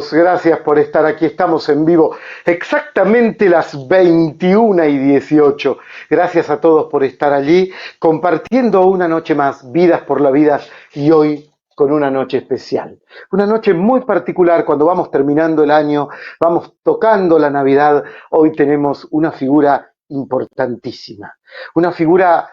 todos, gracias por estar aquí. Estamos en vivo exactamente las 21:18. Gracias a todos por estar allí, compartiendo una noche más, Vidas por la Vida, y hoy con una noche especial. Una noche muy particular cuando vamos terminando el año, vamos tocando la Navidad. Hoy tenemos una figura importantísima, una figura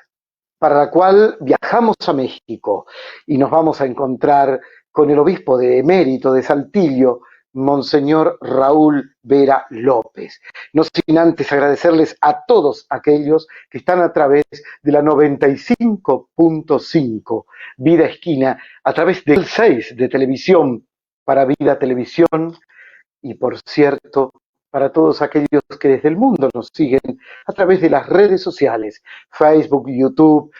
para la cual viajamos a México y nos vamos a encontrar con el obispo de emérito de Saltillo, Monseñor Raúl Vera López. No sin antes agradecerles a todos aquellos que están a través de la 95.5 Vida Esquina, a través del 6 de televisión para Vida Televisión y, por cierto, para todos aquellos que desde el mundo nos siguen a través de las redes sociales, Facebook, YouTube.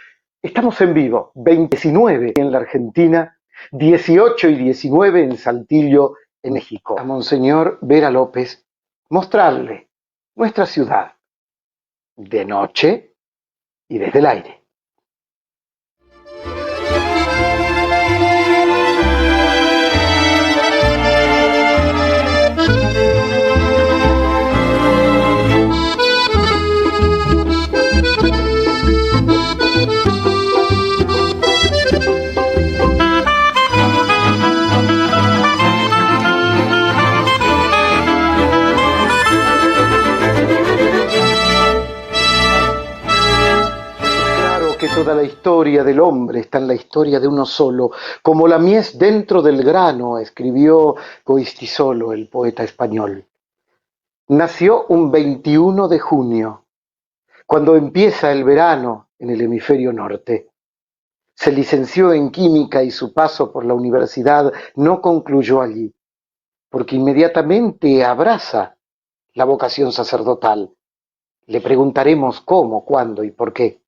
Estamos en vivo, 29 en la Argentina, 18 y 19 en Saltillo, en México. A Monseñor Vera López, mostrarle nuestra ciudad de noche y desde el aire. Toda la historia del hombre está en la historia de uno solo, como la mies dentro del grano, escribió Goytisolo, el poeta español. Nació un 21 de junio, cuando empieza el verano en el hemisferio norte. Se licenció en química y su paso por la universidad no concluyó allí, porque inmediatamente abraza la vocación sacerdotal. Le preguntaremos cómo, cuándo y por qué.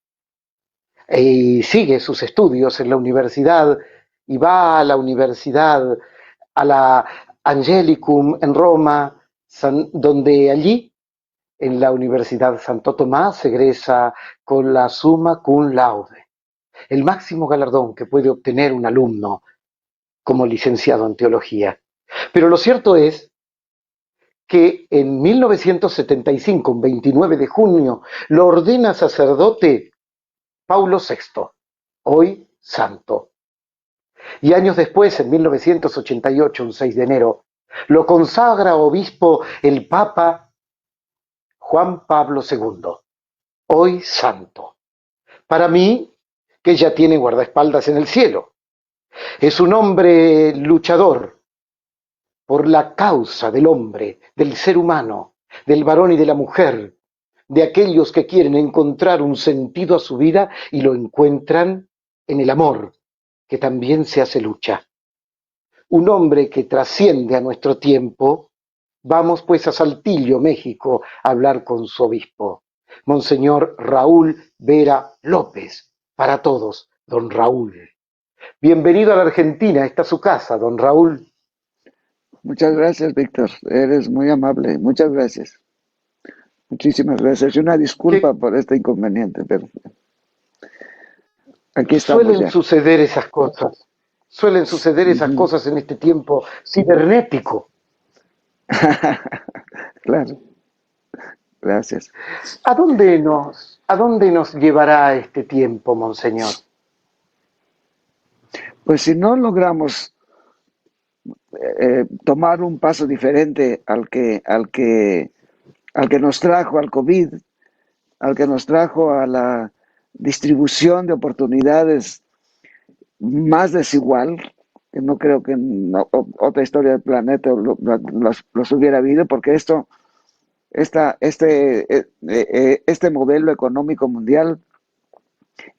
Y sigue sus estudios en la universidad y va a la universidad, a la Angelicum en Roma, donde allí, en la Universidad Santo Tomás, egresa con la Summa Cum Laude, el máximo galardón que puede obtener un alumno como licenciado en teología. Pero lo cierto es que en 1975, un 29 de junio, lo ordena sacerdote Paulo VI, hoy santo. Y años después, en 1988, un 6 de enero, lo consagra obispo el Papa Juan Pablo II, hoy santo. Para mí, que ya tiene guardaespaldas en el cielo. Es un hombre luchador por la causa del hombre, del ser humano, del varón y de la mujer, de aquellos que quieren encontrar un sentido a su vida y lo encuentran en el amor, que también se hace lucha. Un hombre que trasciende a nuestro tiempo. Vamos pues a Saltillo, México, a hablar con su obispo, Monseñor Raúl Vera López. Para todos, don Raúl. Bienvenido a la Argentina, esta es su casa, don Raúl. Muchas gracias, Víctor, eres muy amable, muchas gracias. Muchísimas gracias. Y una disculpa por este inconveniente, pero aquí estamos. Suelen suceder esas cosas. Suelen suceder esas cosas en este tiempo cibernético. Claro. Gracias. ¿A dónde nos llevará este tiempo, Monseñor? Pues si no logramos tomar un paso diferente al que nos trajo al COVID, al que nos trajo a la distribución de oportunidades más desigual, que no creo que en otra historia del planeta los hubiera habido, porque este modelo económico mundial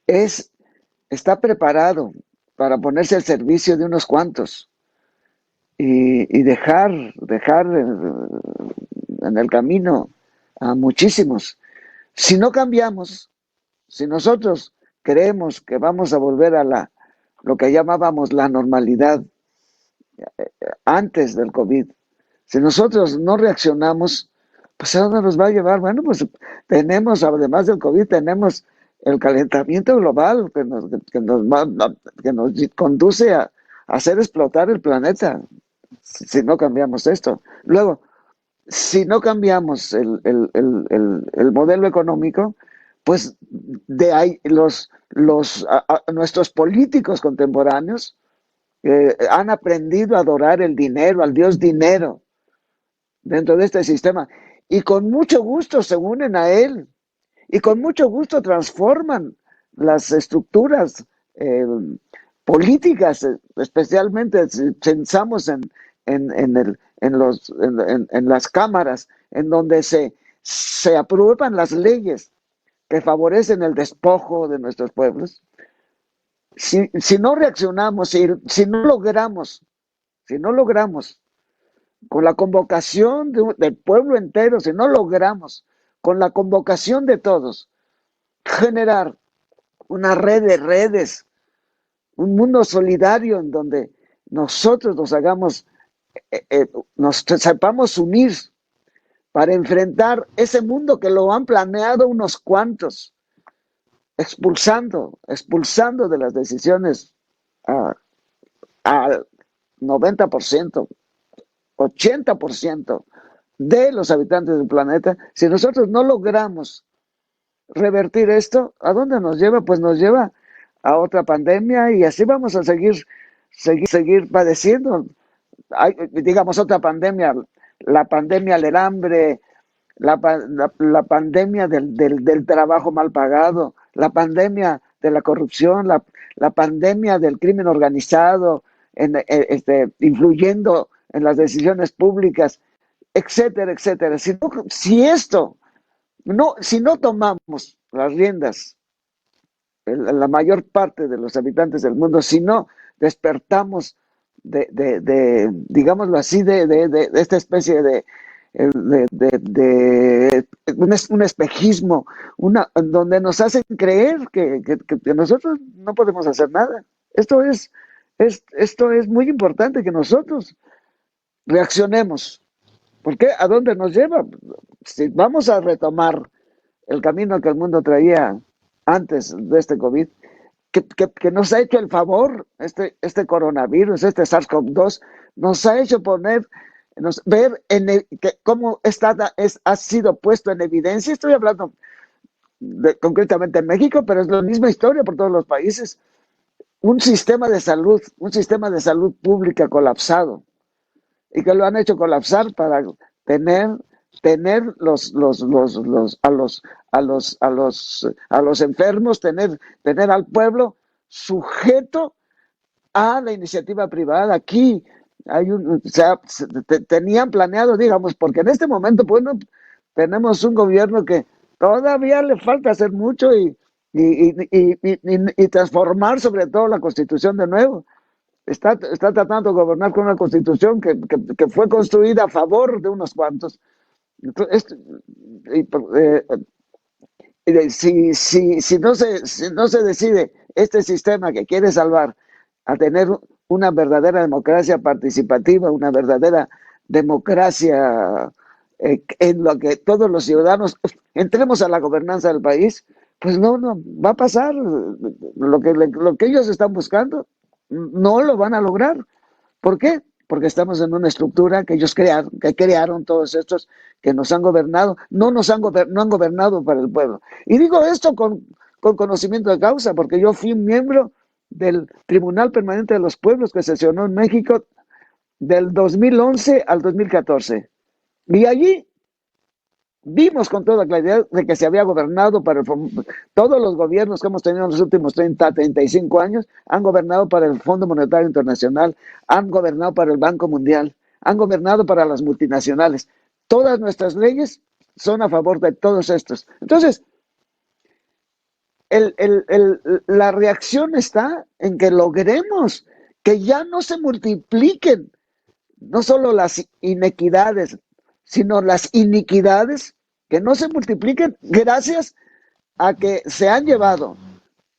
está preparado para ponerse al servicio de unos cuantos y dejar en el camino a muchísimos. Si no cambiamos, si nosotros creemos que vamos a volver a lo que llamábamos la normalidad antes del COVID, si nosotros no reaccionamos, pues ¿a dónde nos va a llevar? Bueno, pues tenemos, además del COVID, tenemos el calentamiento global que nos conduce a hacer explotar el planeta. si no cambiamos esto. Luego, si no cambiamos el modelo económico, pues de ahí nuestros políticos contemporáneos han aprendido a adorar el dinero, al dios dinero, dentro de este sistema. Y con mucho gusto se unen a él. Y con mucho gusto transforman las estructuras eh, políticas, especialmente si pensamos en las cámaras, en donde se aprueban las leyes que favorecen el despojo de nuestros pueblos. Si no reaccionamos, si no logramos con la convocación del pueblo entero, si no logramos con la convocación de todos, generar una red de redes, un mundo solidario en donde nosotros nos sepamos unir para enfrentar ese mundo que lo han planeado unos cuantos, expulsando de las decisiones al 90%, 80% de los habitantes del planeta. Si nosotros no logramos revertir esto, ¿a dónde nos lleva? Pues nos lleva a otra pandemia y así vamos a seguir padeciendo. Digamos otra pandemia, la pandemia del hambre, la pandemia del trabajo mal pagado, la pandemia de la corrupción, la pandemia del crimen organizado, influyendo en las decisiones públicas, etcétera, etcétera. Si no tomamos las riendas, la mayor parte de los habitantes del mundo, si no despertamos digámoslo así, de esta especie de un espejismo, donde nos hacen creer que nosotros no podemos hacer nada. Esto es muy importante que nosotros reaccionemos. ¿Por qué? ¿A dónde nos lleva? Si vamos a retomar el camino que el mundo traía antes de este COVID, que nos ha hecho el favor, este coronavirus, este SARS-CoV-2, nos ha hecho ver cómo ha sido puesto en evidencia. Estoy hablando concretamente en México, pero es la misma historia por todos los países. Un sistema de salud pública colapsado, y que lo han hecho colapsar para tener a los enfermos, tener al pueblo sujeto a la iniciativa privada. Aquí tenían planeado, digamos, porque en este momento, bueno, tenemos un gobierno que todavía le falta hacer mucho y transformar sobre todo la Constitución de nuevo. Está tratando de gobernar con una Constitución que fue construida a favor de unos cuantos. Entonces, si no se decide este sistema que quiere salvar a tener una verdadera democracia participativa, una verdadera democracia en la que todos los ciudadanos entremos a la gobernanza del país, pues no va a pasar lo que ellos están buscando. No lo van a lograr. ¿Por qué? Porque estamos en una estructura que ellos crearon todos estos que nos han gobernado, no han gobernado para el pueblo. Y digo esto con conocimiento de causa, porque yo fui miembro del Tribunal Permanente de los Pueblos que sesionó en México del 2011 al 2014. Y allí vimos con toda claridad de que se había gobernado todos los gobiernos que hemos tenido en los últimos 35 años han gobernado para el Fondo Monetario Internacional, han gobernado para el Banco Mundial, han gobernado para las multinacionales. Todas nuestras leyes son a favor de todos estos. Entonces, la reacción está en que logremos que ya no se multipliquen no solo las inequidades, sino las iniquidades, que no se multipliquen gracias a que se han llevado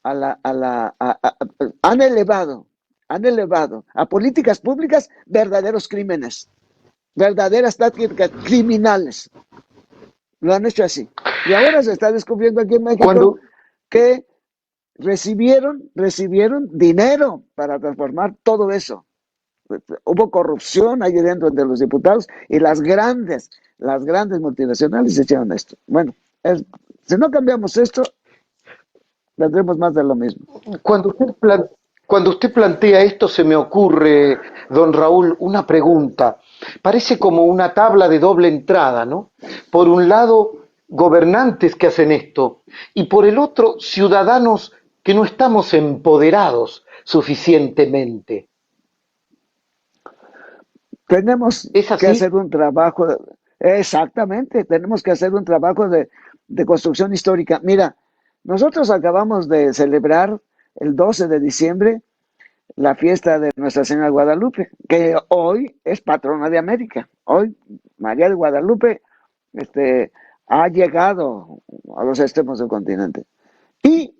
han elevado a políticas públicas verdaderos crímenes, verdaderas tácticas criminales. Lo han hecho así. Y ahora se está descubriendo aquí en México que recibieron dinero para transformar todo eso. hubo corrupción ahí dentro de los diputados y las grandes multinacionales echaron esto. Bueno, si no cambiamos esto, tendremos más de lo mismo. Cuando cuando usted plantea esto, se me ocurre, don Raúl, una pregunta. Parece como una tabla de doble entrada, ¿no? Por un lado, gobernantes que hacen esto, y por el otro, ciudadanos que no estamos empoderados suficientemente. Tenemos ¿Es que así? hacer un trabajo, exactamente, tenemos que hacer un trabajo de construcción histórica. Mira, nosotros acabamos de celebrar el 12 de diciembre la fiesta de Nuestra Señora de Guadalupe, que hoy es patrona de América. Hoy María de Guadalupe este, ha llegado a los extremos del continente. Y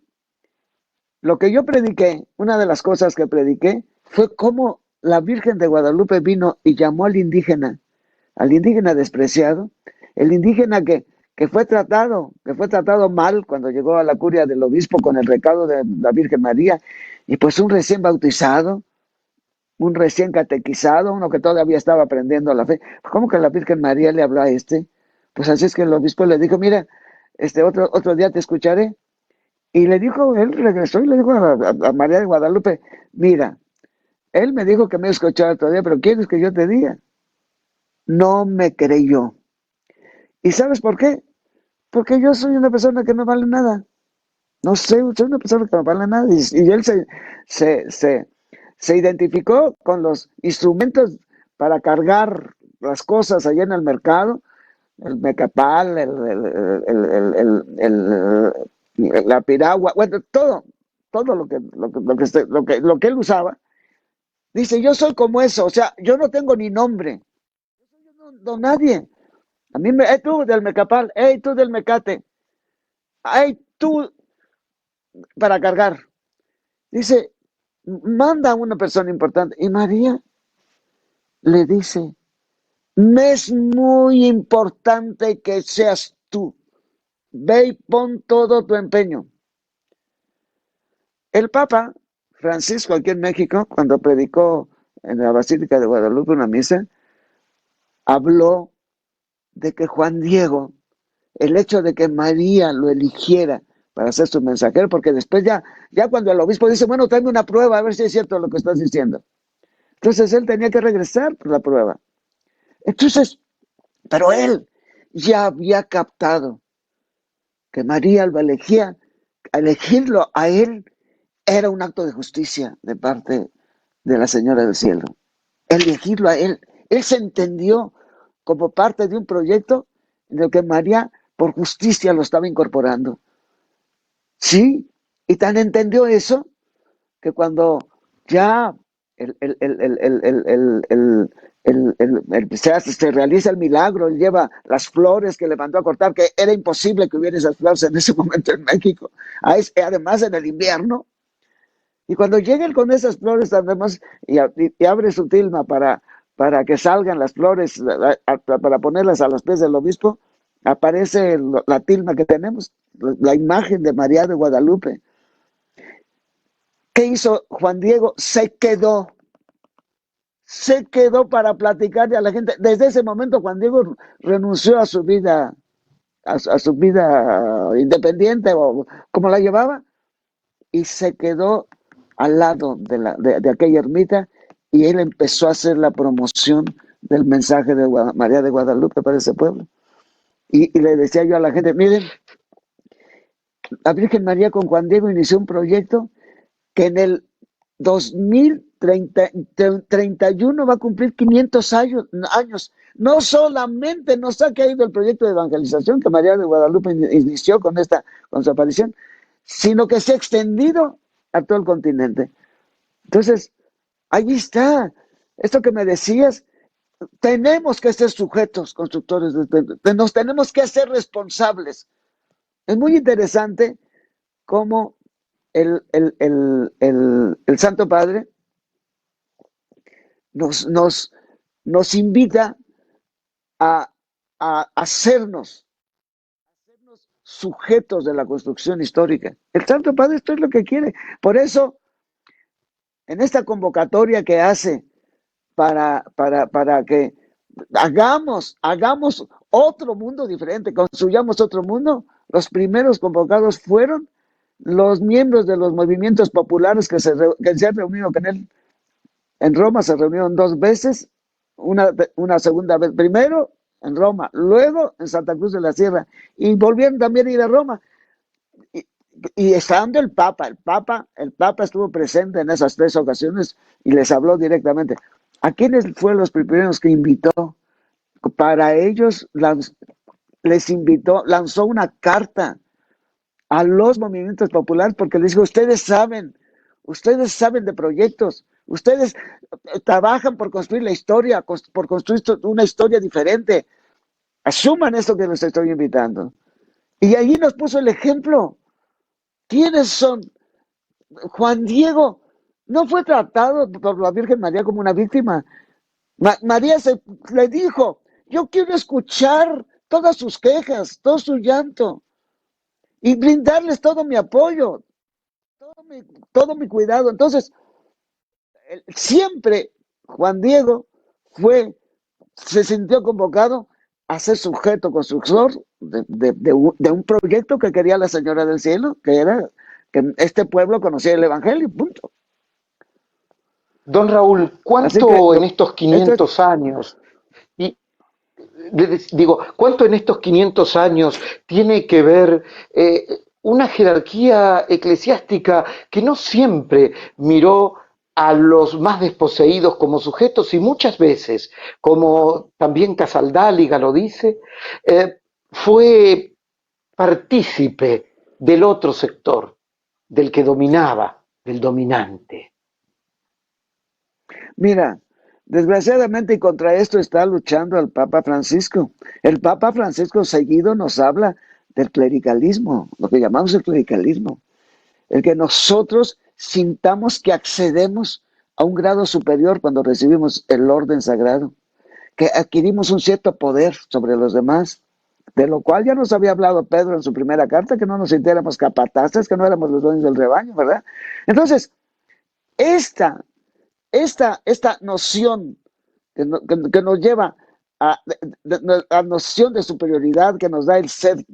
lo que yo prediqué, una de las cosas que prediqué, fue cómo la Virgen de Guadalupe vino y llamó al indígena despreciado, el indígena que fue tratado mal cuando llegó a la curia del obispo con el recado de la Virgen María, y pues un recién bautizado, un recién catequizado, uno que todavía estaba aprendiendo la fe. ¿Cómo que la Virgen María le habló a este? Pues así es que el obispo le dijo, mira, otro día te escucharé. Y le dijo, él regresó y le dijo a María de Guadalupe, mira, él me dijo que me iba a escuchar otro día, pero ¿quieres que yo te diga? No me creyó. ¿Y sabes por qué? Porque yo soy una persona que no vale nada. No sé, soy una persona que no vale nada. Y él se, se, se identificó con los instrumentos para cargar las cosas allá en el mercado, el mecapal, la piragua, bueno, todo lo que él usaba. Dice, yo soy como eso, o sea, yo no tengo ni nombre, no, nadie. A mí tú del mecapal, hey, tú del mecate, hey, tú para cargar. Dice, manda a una persona importante. Y María le dice, me es muy importante que seas tú. Ve y pon todo tu empeño. El Papa Francisco aquí en México, cuando predicó en la Basílica de Guadalupe una misa, habló de que Juan Diego, el hecho de que María lo eligiera para ser su mensajero, porque después ya cuando el obispo dice, bueno, tráeme una prueba, a ver si es cierto lo que estás diciendo. Entonces él tenía que regresar por la prueba. Entonces, pero él ya había captado que María lo elegía, elegirlo a él era un acto de justicia de parte de la Señora del Cielo. Elegirlo a él. Él se entendió como parte de un proyecto en el que María, por justicia, lo estaba incorporando. Sí, y tan entendió eso que cuando ya se realiza el milagro, él lleva las flores que le mandó a cortar, que era imposible que hubiera esas flores en ese momento en México, además en el invierno. Y cuando llega él con esas flores, además, y abre su tilma para que salgan las flores, para ponerlas a los pies del obispo, aparece la tilma que tenemos, la imagen de María de Guadalupe. ¿Qué hizo Juan Diego? Se quedó para platicarle a la gente. Desde ese momento Juan Diego renunció a su vida independiente o como la llevaba, y se quedó al lado de aquella ermita, y él empezó a hacer la promoción del mensaje de María de Guadalupe para ese pueblo. Y le decía yo a la gente, miren, la Virgen María con Juan Diego inició un proyecto que en el 2031 va a cumplir 500 años. No solamente nos ha caído el proyecto de evangelización que María de Guadalupe inició con su aparición, sino que se ha extendido a todo el continente. Entonces, ahí está. Esto que me decías, tenemos que ser sujetos, constructores, nos tenemos que hacer responsables. Es muy interesante cómo el Santo Padre nos invita a, a hacernos sujetos de la construcción histórica. El Santo Padre esto es lo que quiere. Por eso, en esta convocatoria que hace para que hagamos otro mundo diferente, construyamos otro mundo. Los primeros convocados fueron los miembros de los movimientos populares que se han reunido con él. En Roma se reunieron 2 veces, una segunda vez, primero en Roma, luego en Santa Cruz de la Sierra, y volvieron también a ir a Roma. Y, y estando el Papa estuvo presente en esas 3 ocasiones y les habló directamente. ¿A quiénes fueron los primeros que invitó? Para ellos les invitó, lanzó una carta a los movimientos populares porque les dijo, ustedes saben de proyectos, ustedes trabajan por construir la historia, por construir una historia diferente, asuman esto que les estoy invitando. Y allí nos puso el ejemplo. ¿Quiénes son? Juan Diego no fue tratado por la Virgen María como una víctima. María le dijo, yo quiero escuchar todas sus quejas, todo su llanto y brindarles todo mi apoyo, todo mi cuidado. Entonces, siempre Juan Diego se sintió convocado a ser sujeto constructor de un proyecto que quería la Señora del Cielo, que era que este pueblo conociera el Evangelio, punto. Don Raúl, Así que ¿cuánto en estos 500 años, y digo, cuánto en estos 500 años tiene que ver una jerarquía eclesiástica que no siempre miró a los más desposeídos como sujetos y muchas veces, como también Casaldáliga lo dice, fue partícipe del otro sector, del que dominaba, del dominante? Mira, desgraciadamente y contra esto está luchando el Papa Francisco. El Papa Francisco seguido nos habla del clericalismo, lo que llamamos el clericalismo. El que nosotros sintamos que accedemos a un grado superior cuando recibimos el orden sagrado, que adquirimos un cierto poder sobre los demás, de lo cual ya nos había hablado Pedro en su primera carta, que no nos sintiéramos capataces, que no éramos los dueños del rebaño, ¿verdad? Entonces, esta noción que nos lleva a noción de superioridad que nos da el ser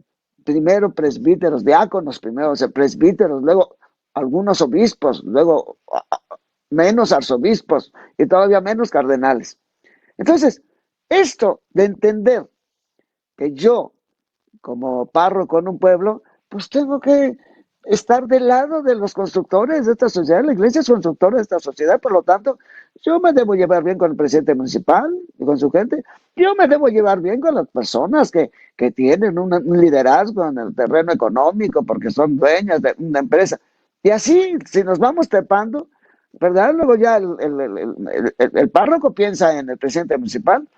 primero presbíteros, diáconos, primero presbíteros, luego algunos obispos, luego menos arzobispos y todavía menos cardenales. Entonces, esto de entender que yo, como párroco en un pueblo, pues tengo que estar del lado de los constructores de esta sociedad. La iglesia es constructora de esta sociedad, por lo tanto, yo me debo llevar bien con el presidente municipal y con su gente. Yo me debo llevar bien con las personas que tienen un liderazgo en el terreno económico porque son dueñas de una empresa. Y así, si nos vamos trepando, ¿verdad? Luego ya el párroco piensa en el presidente municipal,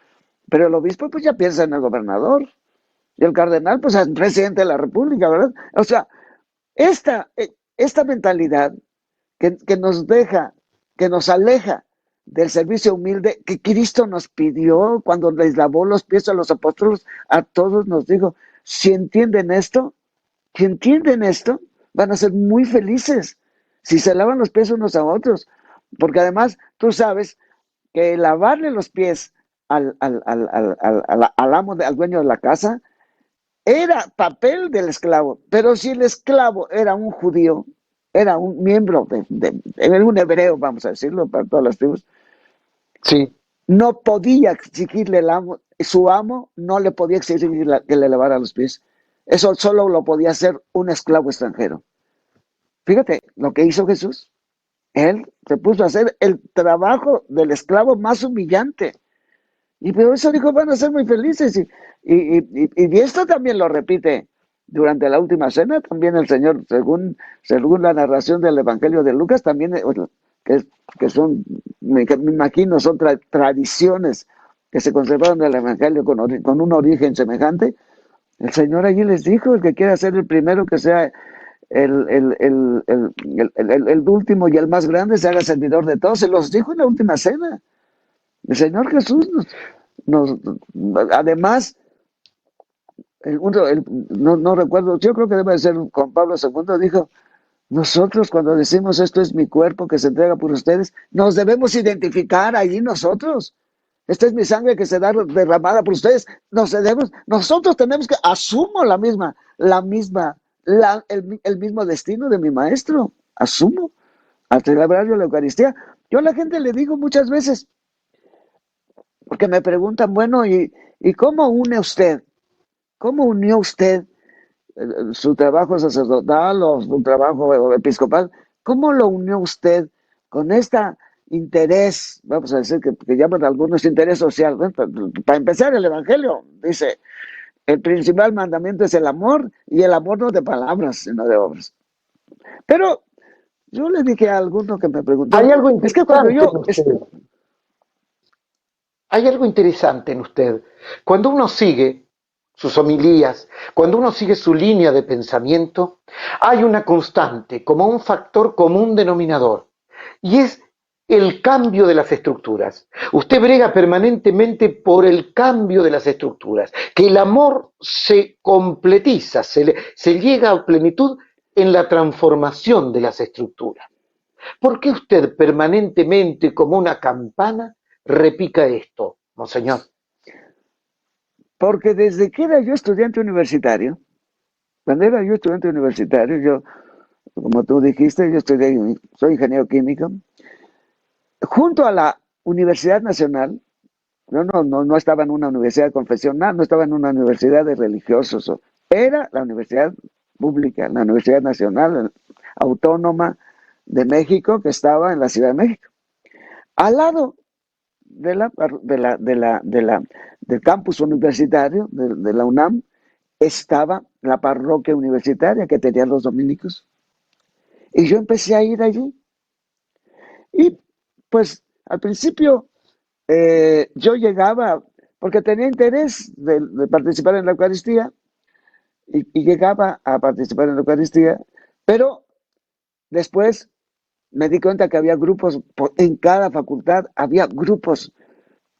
pero el obispo pues ya piensa en el gobernador. Y el cardenal, pues, es presidente de la República, ¿verdad? O sea, esta mentalidad que nos deja, que nos aleja del servicio humilde que Cristo nos pidió cuando les lavó los pies a los apóstoles, a todos nos dijo, si entienden esto, van a ser muy felices si se lavan los pies unos a otros. Porque además, tú sabes que lavarle los pies al amo, al dueño de la casa, era papel del esclavo, pero si el esclavo era un judío, era un miembro era un hebreo, vamos a decirlo, para todas las tribus, Sí. no podía exigirle su amo no le podía exigir que le lavara los pies. Eso solo lo podía hacer un esclavo extranjero. Fíjate lo que hizo Jesús. Él se puso a hacer el trabajo del esclavo más humillante. Y por eso dijo, van a ser muy felices. Y esto también lo repite durante la última cena. También el Señor, según la narración del Evangelio de Lucas, también, que son, me imagino, son tradiciones que se conservaron del Evangelio con un origen semejante. El Señor allí les dijo, el que quiera ser el primero, que sea el último y el más grande, se haga servidor de todos. Se los dijo en la última cena. El Señor Jesús además, no recuerdo, yo creo que debe ser Juan Pablo II, dijo, Nosotros cuando decimos esto es mi cuerpo que se entrega por ustedes, nos debemos identificar allí nosotros. Esta es mi sangre que se da derramada por ustedes. Nosotros tenemos que asumo el mismo destino de mi maestro. Asumo al celebrar yo la Eucaristía. Yo a la gente le digo muchas veces, porque me preguntan, bueno, ¿y cómo une usted? ¿Cómo unió usted su trabajo sacerdotal o su trabajo episcopal? ¿Cómo lo unió usted con este interés, vamos a decir que llaman algunos interés social? Bueno, para empezar, el Evangelio dice, el principal mandamiento es el amor, y el amor no de palabras, sino de obras. Pero yo le dije a alguno que me Hay preguntó, algo es que cuando interesante en yo... usted. Hay algo interesante en usted. Cuando uno sigue sus homilías, cuando uno sigue su línea de pensamiento, hay una constante, como un factor común denominador, y es el cambio de las estructuras. Usted brega permanentemente por el cambio de las estructuras, que el amor se completiza, se llega a plenitud en la transformación de las estructuras. ¿Por qué usted permanentemente, como una campana, repica esto, monseñor? Porque desde que era yo estudiante universitario, cuando era yo estudiante universitario, yo, como tú dijiste, yo soy ingeniero químico, junto a la Universidad Nacional, no estaba en una universidad confesional, no estaba en una universidad de religiosos, era la universidad pública, la Universidad Nacional Autónoma de México, que estaba en la Ciudad de México. Al lado de la, del campus universitario de la UNAM estaba la parroquia universitaria que tenían los dominicos. Y yo empecé a ir allí. Y pues al principio yo llegaba, porque tenía interés de participar en la Eucaristía, y llegaba a participar en la Eucaristía, pero después me di cuenta que había grupos, en cada facultad había grupos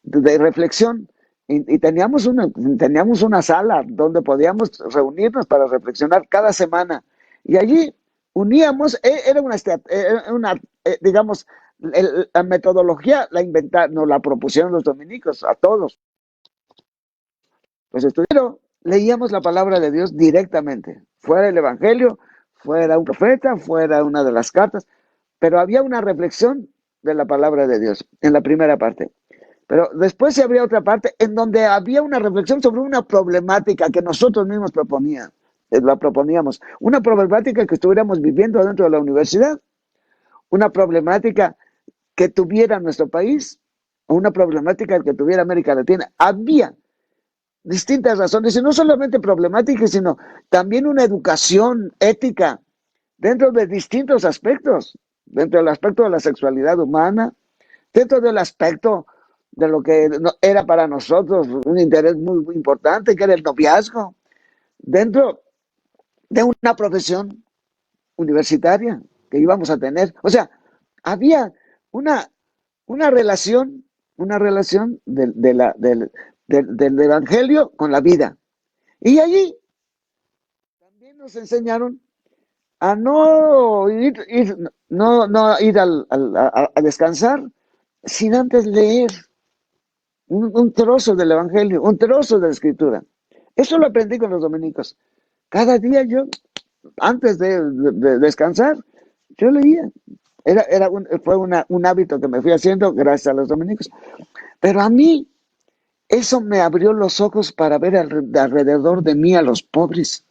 de reflexión, y teníamos una sala donde podíamos reunirnos para reflexionar cada semana. Y allí uníamos, digamos, la metodología nos la propusieron los dominicos a todos. Pues estuvieron, leíamos la palabra de Dios directamente, fuera el Evangelio, fuera un profeta, fuera una de las cartas, pero había una reflexión de la palabra de Dios en la primera parte. Pero después se abría otra parte en donde había una reflexión sobre una problemática que nosotros mismos la proponíamos, una problemática que estuviéramos viviendo dentro de la universidad, una problemática que tuviera nuestro país, o una problemática que tuviera América Latina. Había distintas razones, y no solamente problemáticas, sino también una educación ética dentro de distintos aspectos, dentro del aspecto de la sexualidad humana, dentro del aspecto de lo que era para nosotros un interés muy importante, que era el noviazgo, dentro de una profesión universitaria que íbamos a tener. O sea, había una, una relación, una relación del Evangelio con la vida. Y allí también nos enseñaron a no ir a descansar sin antes leer un trozo del Evangelio, un trozo de la Escritura. Eso lo aprendí con los dominicos. Cada día yo, antes de descansar, yo leía. Fue un hábito que me fui haciendo gracias a los dominicos. Pero a mí, eso me abrió los ojos para ver alrededor de mí a los pobres.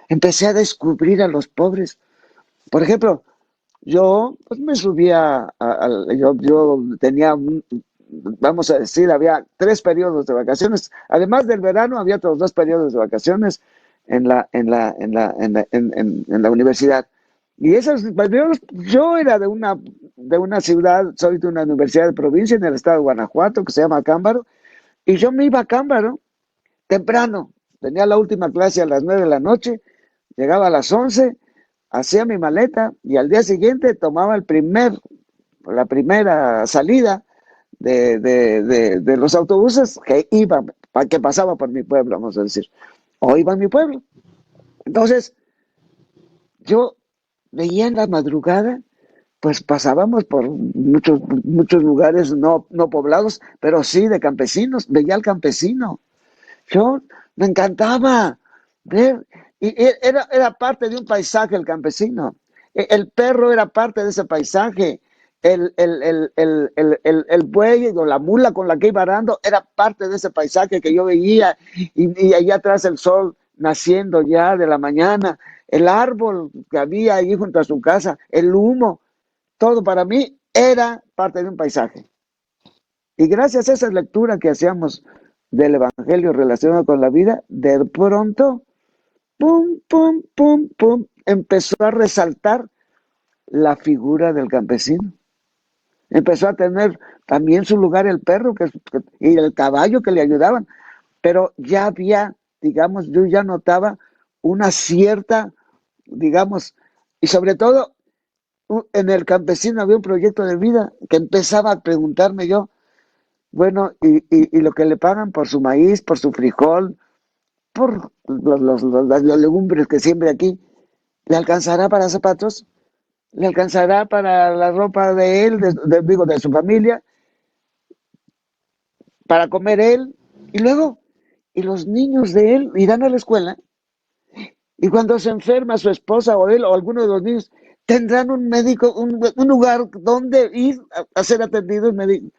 Empecé a descubrir a los pobres. Por ejemplo, yo pues me subía, yo tenía, vamos a decir, había 3 periodos de vacaciones. Además del verano, había otros 2 periodos de vacaciones en la universidad. Y esos periodos, yo era de una ciudad, soy de una universidad de provincia en el estado de Guanajuato, que se llama Cámbaro, y yo me iba a Cámbaro temprano. Tenía la última clase a las 9 de la noche, llegaba a las 11, hacía mi maleta, y al día siguiente tomaba la primera salida de los autobuses que pasaba por mi pueblo, vamos a decir, o iba a mi pueblo. Entonces, yo veía en la madrugada, pues pasábamos por muchos lugares no poblados, pero sí de campesinos, veía al campesino. Yo me encantaba ver, era parte de un paisaje el campesino. El perro era parte de ese paisaje. El buey o la mula con la que iba arando era parte de ese paisaje que yo veía. Y allá atrás el sol naciendo ya de la mañana, el árbol que había ahí junto a su casa, el humo, todo para mí era parte de un paisaje. Y gracias a esa lectura que hacíamos del Evangelio relacionado con la vida, de pronto, pum, pum, pum, pum, empezó a resaltar la figura del campesino. Empezó a tener también su lugar el perro y el caballo que le ayudaban, pero ya había, digamos, yo ya notaba una cierta, digamos, y sobre todo en el campesino había un proyecto de vida que empezaba a preguntarme yo, bueno, y lo que le pagan por su maíz, por su frijol, por las legumbres que siembra aquí, ¿le alcanzará para zapatos? ¿Le alcanzará para la ropa de él, digo, de su familia? ¿Para comer él? Y luego, ¿y los niños de él irán a la escuela? Y cuando se enferma su esposa o él o alguno de los niños, ¿tendrán un médico, un lugar donde ir a ser atendidos médicos?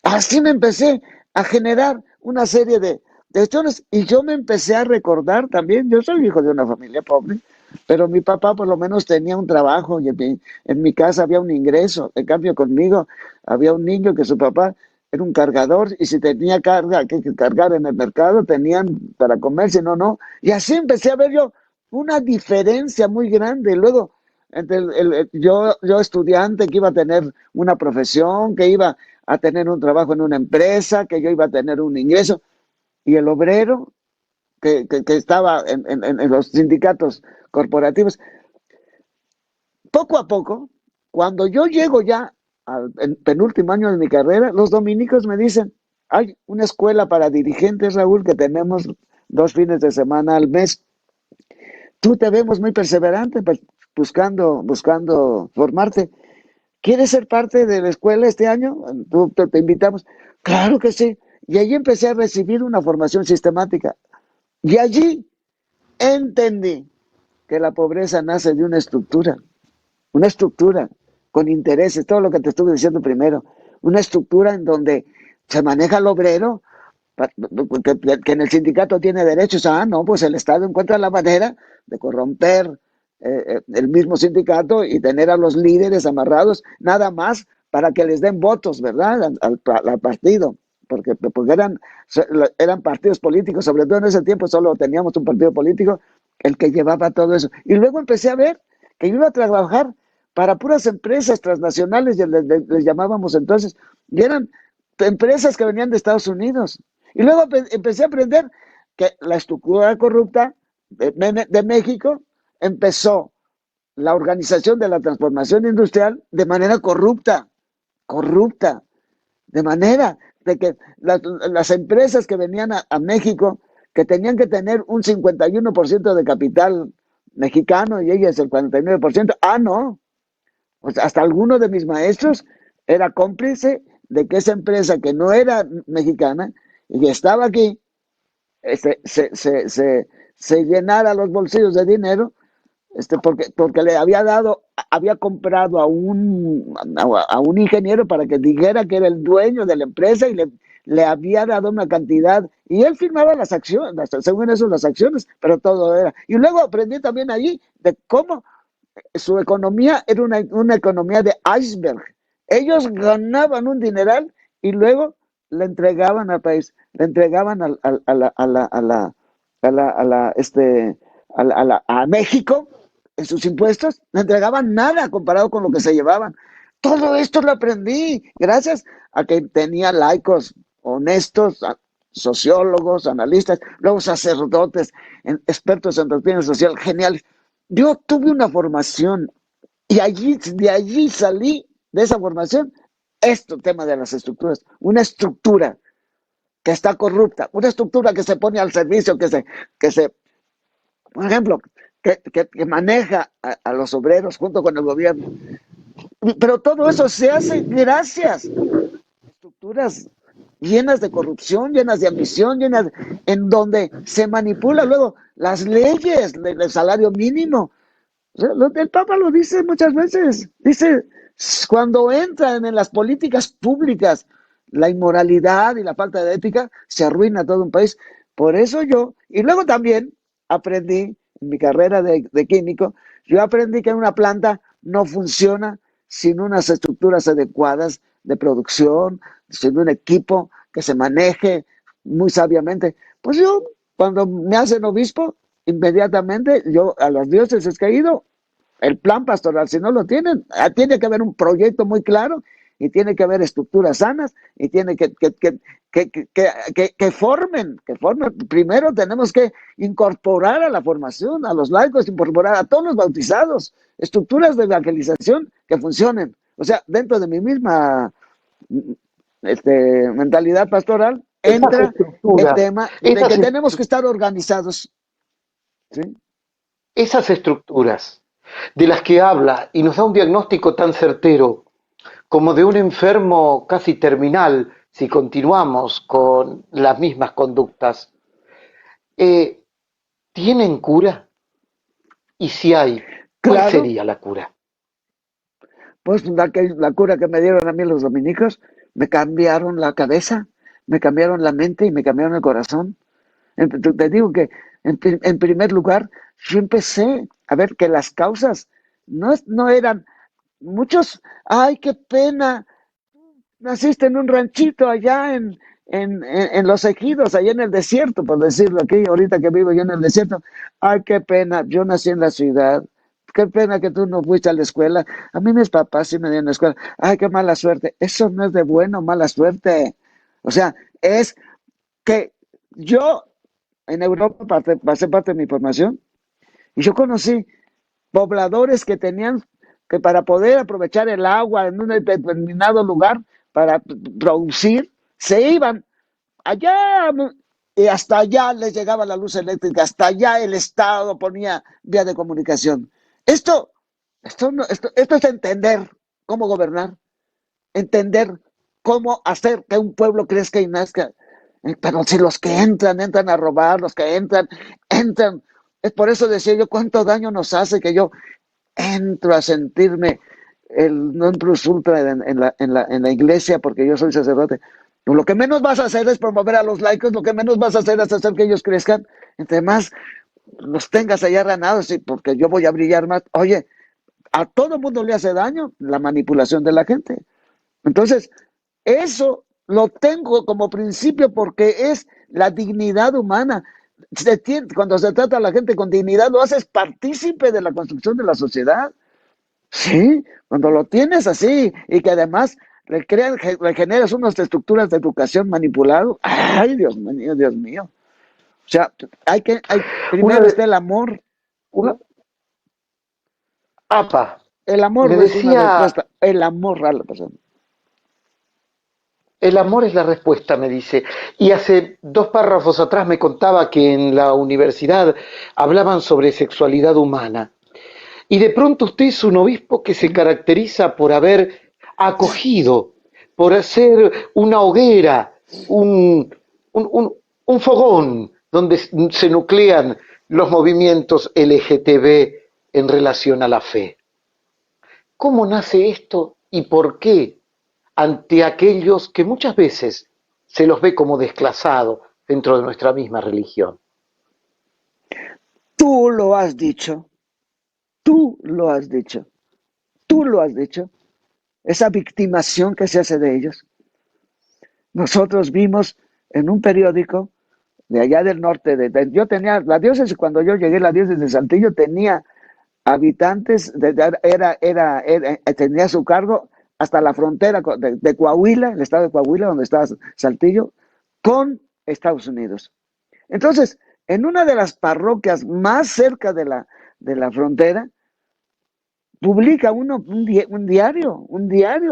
Así me empecé a generar una serie de historias y yo me empecé a recordar también, yo soy hijo de una familia pobre, pero mi papá por lo menos tenía un trabajo y en mi casa había un ingreso. En cambio conmigo había un niño que su papá era un cargador y si tenía carga que cargar en el mercado tenían para comer, si no, no. Y así empecé a ver yo una diferencia muy grande. Luego, entre yo estudiante que iba a tener una profesión, que iba a tener un trabajo en una empresa, que yo iba a tener un ingreso, y el obrero que estaba en los sindicatos corporativos. Poco a poco, cuando yo llego ya al penúltimo año de mi carrera, los dominicos me dicen, hay una escuela para dirigentes, Raúl, que tenemos 2 fines de semana al mes. Tú te vemos muy perseverante, pues, buscando formarte. ¿Quieres ser parte de la escuela este año? Tú te invitamos. Claro que sí. Y allí empecé a recibir una formación sistemática. Y allí entendí que la pobreza nace de una estructura con intereses, todo lo que te estuve diciendo primero, una estructura en donde se maneja el obrero, que en el sindicato tiene derechos. No, pues el Estado encuentra la manera de corromper el mismo sindicato y tener a los líderes amarrados nada más para que les den votos, ¿verdad? Al partido, porque eran partidos políticos, sobre todo en ese tiempo solo teníamos un partido político el que llevaba todo eso. Y luego empecé a ver que iba a trabajar para puras empresas transnacionales, les llamábamos entonces, y eran empresas que venían de Estados Unidos. Y luego empecé a aprender que la estructura corrupta de México empezó la organización de la transformación industrial de manera corrupta, de manera de que las empresas que venían a México, que tenían que tener un 51% de capital mexicano y ellas el 49%, no, pues hasta alguno de mis maestros era cómplice de que esa empresa que no era mexicana y que estaba aquí, se llenara los bolsillos de dinero, porque había comprado a un ingeniero para que dijera que era el dueño de la empresa y le había dado una cantidad y él firmaba las acciones, según eso las acciones, pero todo era. Y luego aprendí también allí de cómo su economía era una economía de iceberg. Ellos ganaban un dineral y luego le entregaban al país, le entregaban a México en sus impuestos, no entregaban nada comparado con lo que se llevaban. Todo esto lo aprendí gracias a que tenía laicos honestos, sociólogos, analistas, luego sacerdotes, expertos en doctrina social, geniales. Yo tuve una formación y de allí salí de esa formación, tema de las estructuras, una estructura que está corrupta, una estructura que se pone al servicio, por ejemplo, que maneja a los obreros junto con el gobierno. Pero todo eso se hace gracias a estructuras llenas de corrupción, llenas de ambición, en donde se manipula luego las leyes del salario mínimo. O sea, el Papa lo dice muchas veces. Dice, cuando entran en las políticas públicas la inmoralidad y la falta de ética, se arruina todo un país. Por eso y luego también aprendí en mi carrera de químico, yo aprendí que una planta no funciona sin unas estructuras adecuadas de producción, sin un equipo que se maneje muy sabiamente. Pues yo, cuando me hacen obispo, inmediatamente yo a los dioses he caído el plan pastoral. Si no lo tienen, tiene que haber un proyecto muy claro y tiene que haber estructuras sanas y tiene que formen. Primero tenemos que incorporar a la formación, a los laicos, incorporar a todos los bautizados, estructuras de evangelización que funcionen. O sea, dentro de mi misma mentalidad pastoral Esas entra el estructuras, tema de que esas, tenemos que estar organizados. ¿Sí? esas estructuras de las que habla y nos da un diagnóstico tan certero como de un enfermo casi terminal si continuamos con las mismas conductas, eh, ¿tienen cura? Y si hay, ¿cuál Claro, sería la cura? pues la cura que me dieron a mí los dominicos, me cambiaron la cabeza, me cambiaron la mente y me cambiaron el corazón. Te digo que, en primer lugar, yo empecé a ver que las causas no eran muchos, ay, qué pena, naciste en un ranchito allá en los ejidos, allá en el desierto, por decirlo aquí, ahorita que vivo yo en el desierto. Ay, qué pena, yo nací en la ciudad. Qué pena que tú no fuiste a la escuela. A mí mis papás sí me dieron a la escuela. Ay, qué mala suerte. Eso no es de bueno, mala suerte. O sea, es que yo en Europa pasé parte de mi formación y yo conocí pobladores que tenían que para poder aprovechar el agua en un determinado lugar para producir, se iban allá y hasta allá les llegaba la luz eléctrica, hasta allá el Estado ponía vía de comunicación. Esto, esto es entender cómo gobernar, entender cómo hacer que un pueblo crezca y nazca. Pero si los que entran a robar, los que entran. Es por eso decía yo, cuánto daño nos hace que yo entro a sentirme el non plus ultra en la iglesia porque yo soy sacerdote. Lo que menos vas a hacer es promover a los laicos, lo que menos vas a hacer es hacer que ellos crezcan. Entre más los tengas allá ganados, y porque yo voy a brillar más. Oye, a todo mundo le hace daño la manipulación de la gente. Entonces, eso lo tengo como principio porque es la dignidad humana. Cuando se trata a la gente con dignidad, lo haces partícipe de la construcción de la sociedad. Sí, cuando lo tienes así y que además le generas unas estructuras de educación manipulado, ay, Dios mío, Dios mío. O sea, Una, primero está el amor. una, apa, El me amor es una decía, respuesta, el amor a la persona. el amor es la respuesta, me dice. Y hace 2 párrafos atrás me contaba que en la universidad hablaban sobre sexualidad humana. Y de pronto usted es un obispo que se caracteriza por haber acogido, por hacer una hoguera, un fogón donde se nuclean los movimientos LGTB en relación a la fe. ¿Cómo nace esto y por qué ante aquellos que muchas veces se los ve como desclasados dentro de nuestra misma religión? Tú lo has dicho, tú lo has dicho, tú lo has dicho. Esa victimación que se hace de ellos. Nosotros vimos en un periódico de allá del norte, yo tenía, la diócesis, cuando yo llegué, la diócesis de Saltillo tenía habitantes, tenía a su cargo hasta la frontera de Coahuila, el estado de Coahuila, donde estaba Saltillo, con Estados Unidos. Entonces, en una de las parroquias más cerca de la frontera, publica un diario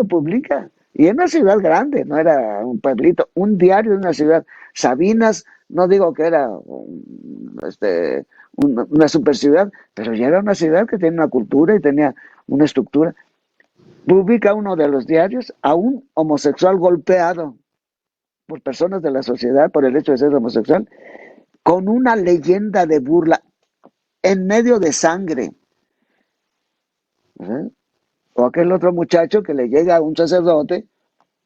publica, y en una ciudad grande, no era un pueblito, un diario de una ciudad. Sabinas, no digo que era una super ciudad, pero ya era una ciudad que tenía una cultura y tenía una estructura. Publica uno de los diarios a un homosexual golpeado por personas de la sociedad por el hecho de ser homosexual, con una leyenda de burla en medio de sangre. ¿Eh? O aquel otro muchacho que le llega a un sacerdote,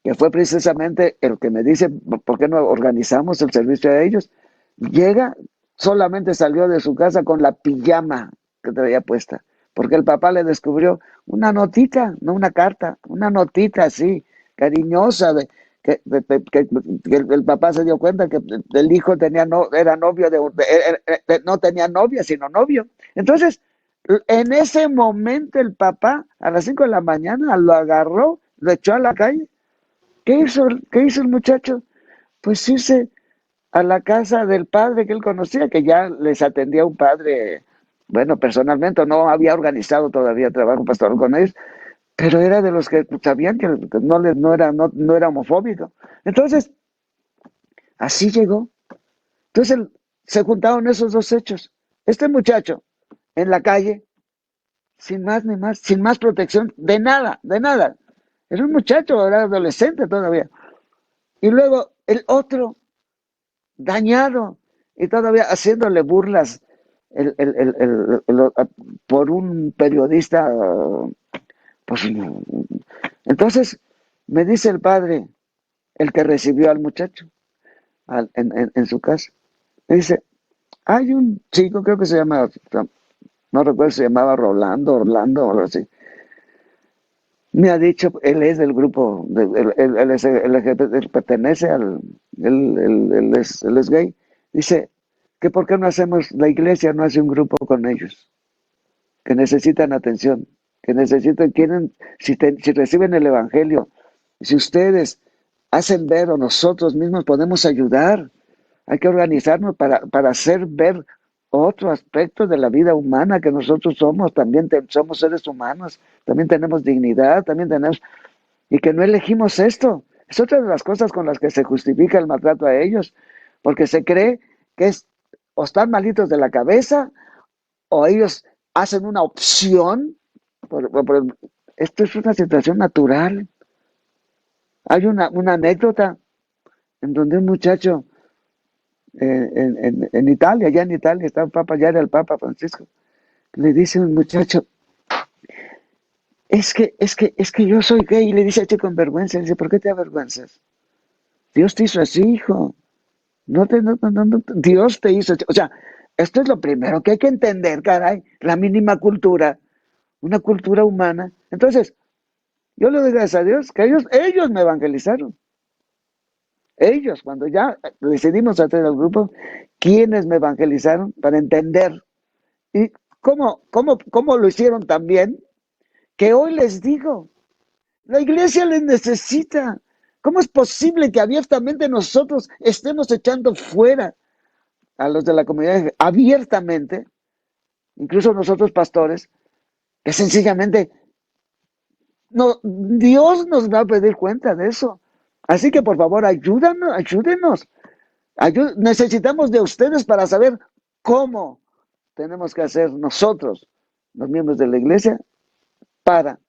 que fue precisamente el que me dice, ¿por qué no organizamos el servicio a ellos? Llega, solamente salió de su casa con la pijama que traía puesta, porque el papá le descubrió una notita, no una carta, una notita así, cariñosa, que el papá se dio cuenta que el hijo tenía era novio no tenía novia, sino novio. Entonces, en ese momento el papá, a las 5 de la mañana, lo agarró, lo echó a la calle. ¿Qué hizo el muchacho? Pues irse a la casa del padre que él conocía, que ya les atendía un padre, bueno, personalmente no había organizado todavía trabajo pastoral con ellos, pero era de los que sabían que no era homofóbico. Entonces, así llegó. Entonces se juntaron esos dos hechos. Este muchacho en la calle, sin más ni más, sin más protección, de nada, de nada. Era un muchacho, era adolescente todavía. Y luego el otro, dañado, y todavía haciéndole burlas por un periodista. Pues, entonces me dice el padre, el que recibió al muchacho en su casa, me dice, hay un chico, creo que se llama, no recuerdo si se llamaba Orlando o algo así. Me ha dicho, él es del grupo, él es LGBT, él pertenece él es gay. Dice, que por qué no hacemos, la iglesia no hace un grupo con ellos, que necesitan atención, que necesitan, si reciben el evangelio, si ustedes hacen ver o nosotros mismos podemos ayudar, hay que organizarnos para hacer ver otro aspecto de la vida humana que nosotros somos, también somos seres humanos, también tenemos dignidad, y que no elegimos esto. Es otra de las cosas con las que se justifica el maltrato a ellos, porque se cree que o están malitos de la cabeza, o ellos hacen una opción. Esto es una situación natural. Hay una anécdota en donde un muchacho en Italia, ya en Italia, está el Papa, ya era el Papa Francisco, le dice un muchacho, es que yo soy gay, y le dice a este con vergüenza, le dice, ¿por qué te avergüenzas? Dios te hizo así, hijo. Dios te hizo así. O sea, esto es lo primero que hay que entender, caray, la mínima cultura, una cultura humana. Entonces, yo le doy gracias a Dios que ellos me evangelizaron. Ellos, cuando ya decidimos hacer el grupo, quienes me evangelizaron para entender. ¿Y cómo lo hicieron también? Que hoy les digo, la iglesia les necesita. ¿Cómo es posible que abiertamente nosotros estemos echando fuera a los de la comunidad abiertamente, incluso nosotros pastores, que sencillamente no, Dios nos va a pedir cuenta de eso? Así que por favor, ayúdenos. Necesitamos de ustedes para saber cómo tenemos que hacer nosotros, los miembros de la iglesia, para,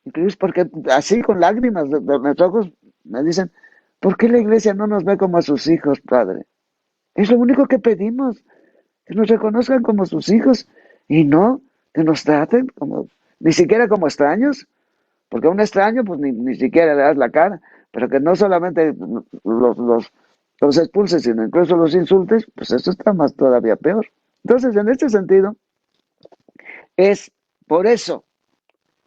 incluso porque así con lágrimas de mis ojos me dicen, ¿por qué la iglesia no nos ve como a sus hijos, Padre? Es lo único que pedimos, que nos reconozcan como sus hijos y no que nos traten como, ni siquiera como extraños, porque a un extraño pues ni siquiera le das la cara, pero que no solamente los expulses, sino incluso los insultes, pues eso está más todavía peor. Entonces, en este sentido, es por eso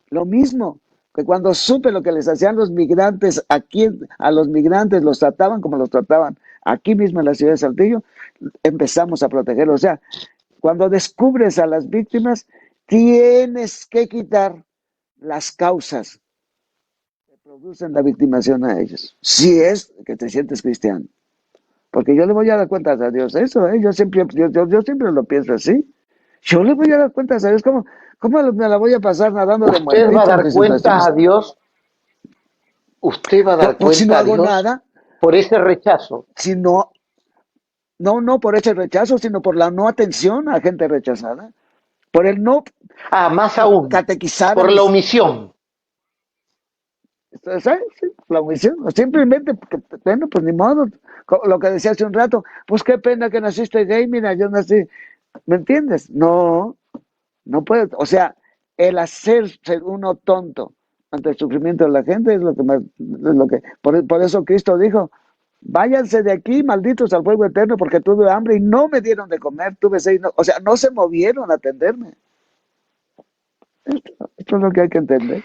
lo mismo que cuando supe lo que les hacían los migrantes aquí, a los migrantes los trataban como los trataban aquí mismo en la ciudad de Saltillo, empezamos a protegerlos. O sea, cuando descubres a las víctimas, tienes que quitar las causas que producen la victimación a ellos, si es que te sientes cristiano. Porque yo le voy a dar cuentas a Dios eso, ¿eh? Yo siempre lo pienso así. Yo le voy a dar cuentas a Dios. ¿Cómo me la voy a pasar nadando de Usted va a muertito dar cuentas a Dios, usted va a dar Pues si no cuenta a hago Dios nada, por ese rechazo. si no no por ese rechazo, sino por la no atención a gente rechazada, por el no Ah, más aún, catequizar a por la mis... omisión. ¿Sabes? Sí, la omisión. Simplemente, bueno, pues ni modo. Lo que decía hace un rato, pues qué pena que naciste gay, mira, yo nací. ¿Me entiendes? No, no puede. O sea, el hacerse uno tonto ante el sufrimiento de la gente es lo que más, es lo que, por eso Cristo dijo, váyanse de aquí, malditos al fuego eterno, porque tuve hambre y no me dieron de comer, tuve sed, o sea, no se movieron a atenderme. Esto es lo que hay que entender.